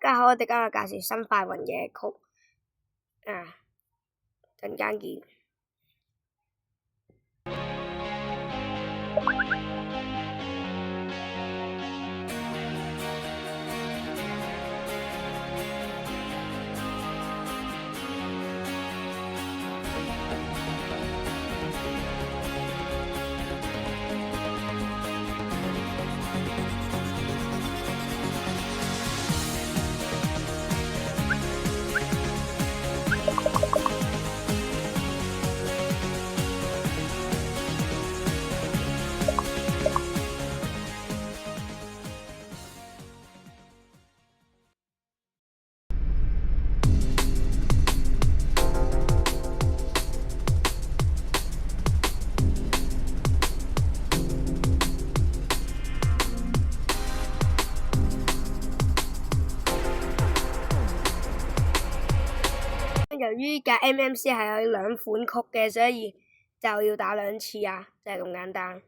家好，我哋今日介紹新快運嘅曲，陣間見。由於架 MMC 係有兩款曲嘅，所以就要打兩次啊，就係咁簡單。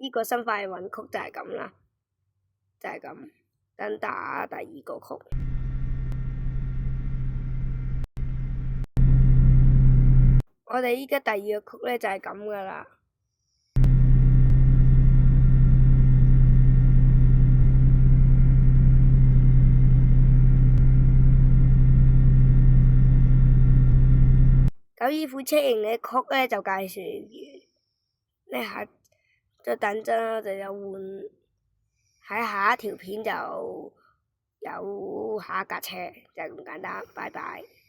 呢個新快運曲就係咁啦，就係咁。等打第二個曲。我哋依家第二個曲咧就係咁噶啦。九姨父車型嘅曲咧就介紹完，呢下再等陣我哋就換喺下一條片就有下一架車，就係咁簡單。拜拜。